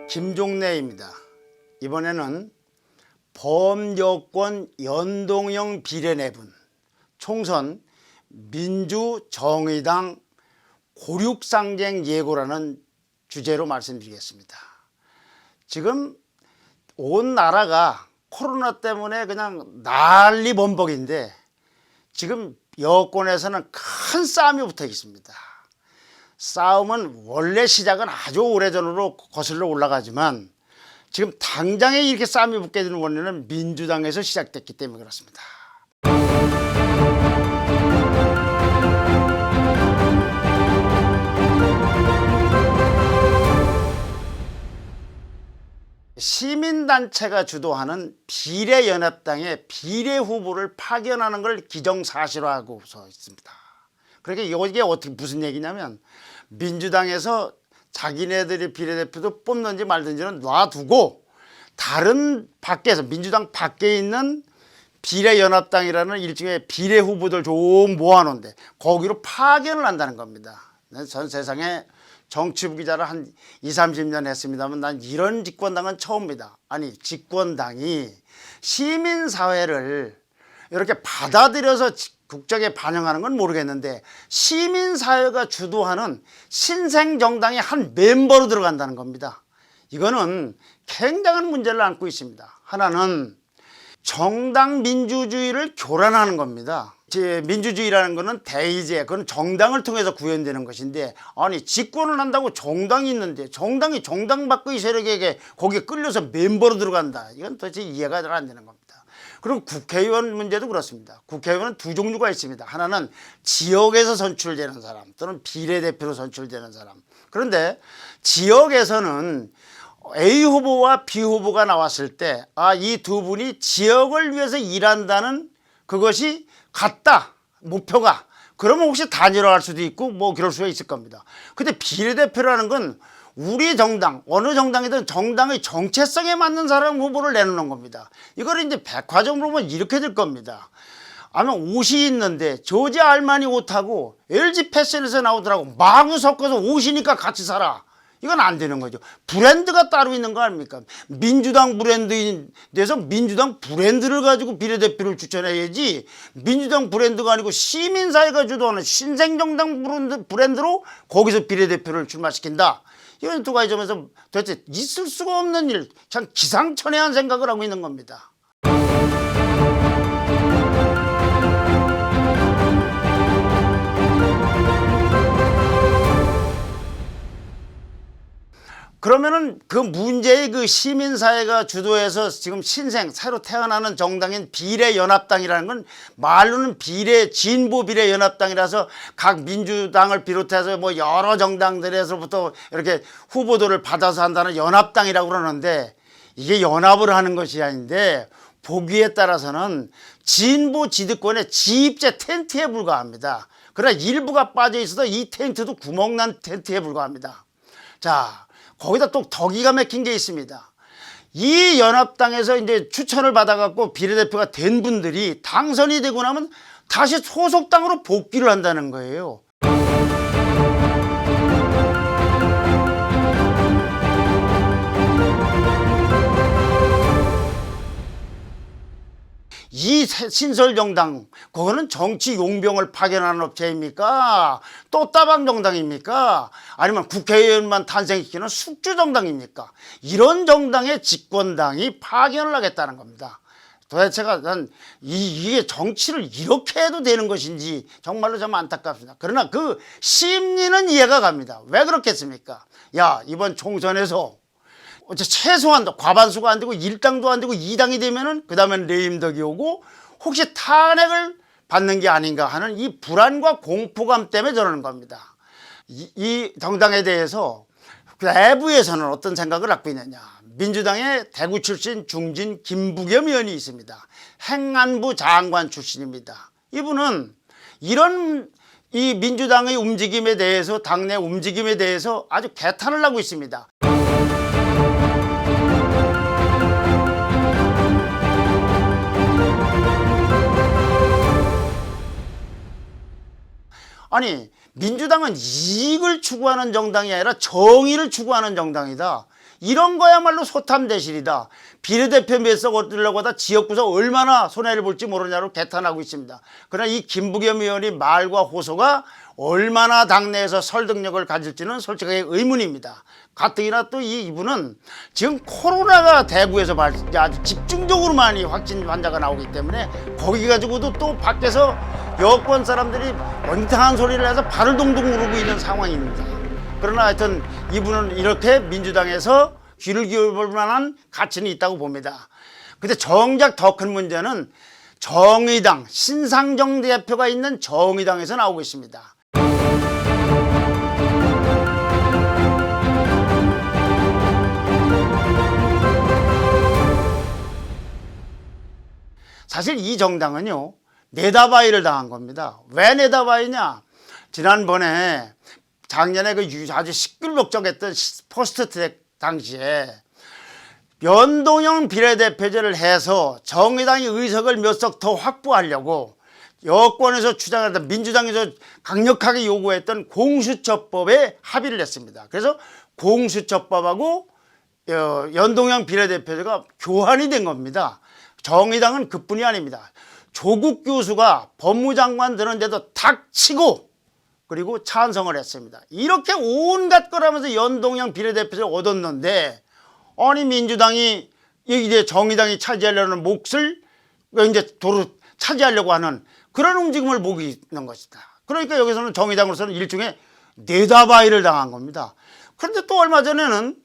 김종래입니다. 이번에는 범여권 연동형 비례내분 총선 민주정의당 고륙상쟁 예고라는 주제로 말씀드리겠습니다. 지금 온 나라가 코로나 때문에 그냥 난리 범벅인데 지금 여권에서는 큰 싸움이 붙어 있습니다. 싸움은 원래 시작은 아주 오래전으로 거슬러 올라가지만 지금 당장에 이렇게 싸움이 붙게 되는 원인은 민주당에서 시작됐기 때문에 그렇습니다. 시민단체가 주도하는 비례연합당의 비례후보를 파견하는 걸 기정사실화하고서 있습니다. 그러니까 이게 어떻게 무슨 얘기냐면 민주당에서 자기네들이 비례대표도 뽑는지 말든지는 놔두고 다른 밖에서 민주당 밖에 있는 비례연합당이라는 일종의 비례후보들 좀 모아놓은데 거기로 파견을 한다는 겁니다. 전 세상에 정치부 기자를 한 20-30년 했습니다만 난 이런 집권당은 처음입니다. 아니 집권당이 시민사회를 이렇게 받아들여서 국정에 반영하는 건 모르겠는데 시민사회가 주도하는 신생정당이 한 멤버로 들어간다는 겁니다. 이거는 굉장한 문제를 안고 있습니다. 하나는 정당 민주주의를 교란하는 겁니다. 민주주의라는 것은 대의제, 그건 정당을 통해서 구현되는 것인데 아니 집권을 한다고 정당이 있는데 정당이 정당 밖의 세력에게 거기에 끌려서 멤버로 들어간다. 이건 도대체 이해가 잘 안 되는 겁니다. 그리고 국회의원 문제도 그렇습니다. 국회의원은 두 종류가 있습니다. 하나는 지역에서 선출되는 사람 또는 비례대표로 선출되는 사람. 그런데 지역에서는 A 후보와 B 후보가 나왔을 때 이 두 분이 지역을 위해서 일한다는 그것이 같다. 목표가. 그러면 혹시 단일화할 수도 있고 뭐 그럴 수가 있을 겁니다. 근데 비례대표라는 건 우리 정당, 어느 정당이든 정당의 정체성에 맞는 사람 후보를 내놓는 겁니다. 이걸 이제 백화점으로 보면 이렇게 될 겁니다. 아마 옷이 있는데 조지 알마니 옷하고 LG 패션에서 나오더라고. 마구 섞어서 옷이니까 같이 사라. 이건 안 되는 거죠. 브랜드가 따로 있는 거 아닙니까? 민주당 브랜드인데서 민주당 브랜드를 가지고 비례대표를 추천해야지 민주당 브랜드가 아니고 시민사회가 주도하는 신생정당 브랜드로 거기서 비례대표를 출마시킨다. 이런 두 가지 점에서 도대체 있을 수가 없는 일, 참 기상천외한 생각을 하고 있는 겁니다. 그러면은 그 문제의 그 시민사회가 주도해서 지금 새로 태어나는 정당인 비례연합당이라는 건 말로는 진보 비례연합당이라서 각 민주당을 비롯해서 뭐 여러 정당들에서부터 이렇게 후보들을 받아서 한다는 연합당이라고 그러는데 이게 연합을 하는 것이 아닌데 보기에 따라서는 진보 지도권의 지입제 텐트에 불과합니다. 그러나 일부가 빠져 있어도 이 텐트도 구멍난 텐트에 불과합니다. 자, 거기다 또 더 기가 막힌 게 있습니다. 이 연합당에서 이제 추천을 받아갖고 비례대표가 된 분들이 당선이 되고 나면 다시 소속당으로 복귀를 한다는 거예요. 이 신설정당 그거는 정치 용병을 파견하는 업체입니까? 또 따방정당입니까? 아니면 국회의원만 탄생시키는 숙주정당입니까? 이런 정당의 집권당이 파견을 하겠다는 겁니다. 도대체가 난 이게 정치를 이렇게 해도 되는 것인지 정말로 좀 안타깝습니다. 그러나 그 심리는 이해가 갑니다. 왜 그렇겠습니까? 야, 이번 총선에서 최소한 과반수가 안 되고 1당도 안 되고 2당이 되면은 그 다음엔 레임덕이 오고 혹시 탄핵을 받는 게 아닌가 하는 이 불안과 공포감 때문에 저러는 겁니다. 이 정당에 대해서 내부에서는 어떤 생각을 갖고 있느냐. 민주당의 대구 출신 중진 김부겸 의원이 있습니다. 행안부 장관 출신입니다. 이분은 이런 이 민주당의 움직임에 대해서 당내 움직임에 대해서 아주 개탄을 하고 있습니다. 아니 민주당은 이익을 추구하는 정당이 아니라 정의를 추구하는 정당이다. 이런 거야말로 소탐대실이다. 비례대표 몇 석 얻으려고 하다 지역구석 얼마나 손해를 볼지 모르냐고 개탄하고 있습니다. 그러나 이 김부겸 의원의 말과 호소가 얼마나 당내에서 설득력을 가질지는 솔직하게 의문입니다. 가뜩이나 또 이분은 지금 코로나가 대구에서 아주 집중적으로 많이 확진 환자가 나오기 때문에 거기 가지고도 또 밖에서 여권 사람들이 엉뚱한 소리를 해서 발을 동동 구르고 있는 상황입니다. 그러나 하여튼 이분은 이렇게 민주당에서 귀를 기울일 만한 가치는 있다고 봅니다. 근데 정작 더 큰 문제는 정의당, 신상정 대표가 있는 정의당에서 나오고 있습니다. 사실 이 정당은요, 네다바이를 당한 겁니다. 왜 네다바이냐? 지난번에 작년에 그 아주 시끌벅적했던 포스트 트랙 당시에 연동형 비례대표제를 해서 정의당이 의석을 몇 석 더 확보하려고 여권에서 주장했던, 민주당에서 강력하게 요구했던 공수처법에 합의를 했습니다. 그래서 공수처법하고 연동형 비례대표제가 교환이 된 겁니다. 정의당은 그뿐이 아닙니다. 조국 교수가 법무장관 되는데도 닥치고 그리고 찬성을 했습니다. 이렇게 온갖 거라면서 연동형 비례대표를 얻었는데, 아니 민주당이 이제 정의당이 차지하려는 몫을 이제 도로 차지하려고 하는 그런 움직임을 보이는 것이다. 그러니까 여기서는 정의당으로서는 일종의 네다바이를 당한 겁니다. 그런데 또 얼마 전에는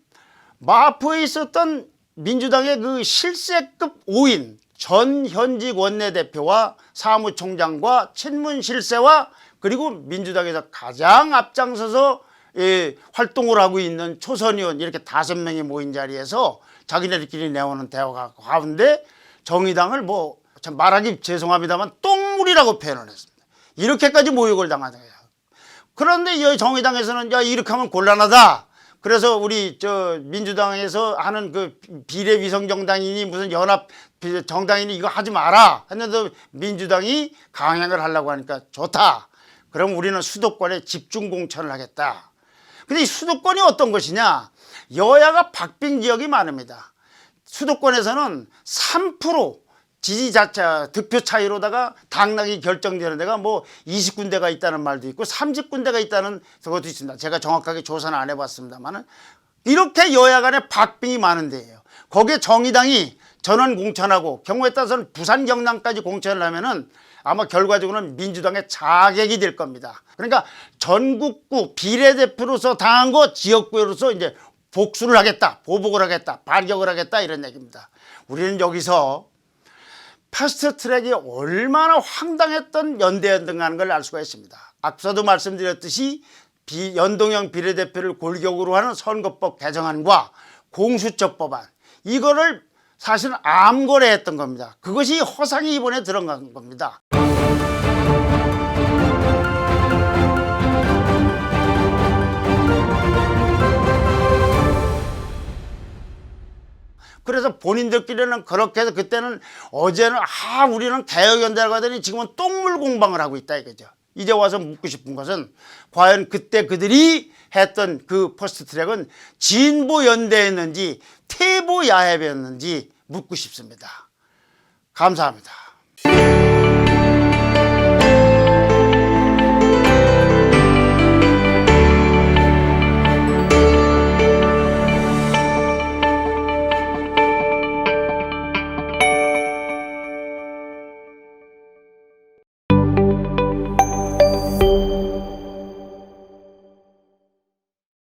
마포에 있었던 민주당의 그 실세급 5인 전 현직 원내대표와 사무총장과 친문 실세와 그리고 민주당에서 가장 앞장서서 활동을 하고 있는 초선 의원 이렇게 5명이 모인 자리에서 자기네들끼리 내오는 대화 가운데 정의당을 뭐 참 말하기 죄송합니다만 똥물이라고 표현을 했습니다. 이렇게까지 모욕을 당하는 거예요. 그런데 이 정의당에서는 야 이렇게 하면 곤란하다. 그래서 우리 민주당에서 하는 그 비례위성 정당이니 무슨 연합 정당이니 이거 하지 마라 했는데 민주당이 강행을 하려고 하니까 좋다. 그럼 우리는 수도권에 집중 공천을 하겠다. 근데 이 수도권이 어떤 것이냐? 여야가 박빙 지역이 많습니다. 수도권에서는 3% 지지자차 득표 차이로다가 당락이 결정되는 데가 뭐 20군데가 있다는 말도 있고 30군데가 있다는 것도 있습니다. 제가 정확하게 조사는 안 해봤습니다만 이렇게 여야 간에 박빙이 많은 데예요. 거기에 정의당이 전원 공천하고 경우에 따라서는 부산 경남까지 공천을 하면은 아마 결과적으로는 민주당의 자객이 될 겁니다. 그러니까 전국구 비례대표로서 당한 거 지역구로서 이제 복수를 하겠다, 보복을 하겠다, 반격을 하겠다 이런 얘기입니다. 우리는 여기서 패스트 트랙이 얼마나 황당했던 연대연등하는 걸 알 수가 있습니다. 앞서도 말씀드렸듯이 연동형 비례대표를 골격으로 하는 선거법 개정안과 공수처법안 이거를 사실은 암거래했던 겁니다. 그것이 허상이 이번에 들어간 겁니다. 그래서 본인들끼리는 그렇게 해서 그때는 어제는 우리는 개혁연대라고 하더니 지금은 똥물 공방을 하고 있다 이거죠. 이제 와서 묻고 싶은 것은 과연 그때 그들이 했던 그 퍼스트 트랙은 진보연대였는지 태보야합이었는지 묻고 싶습니다. 감사합니다.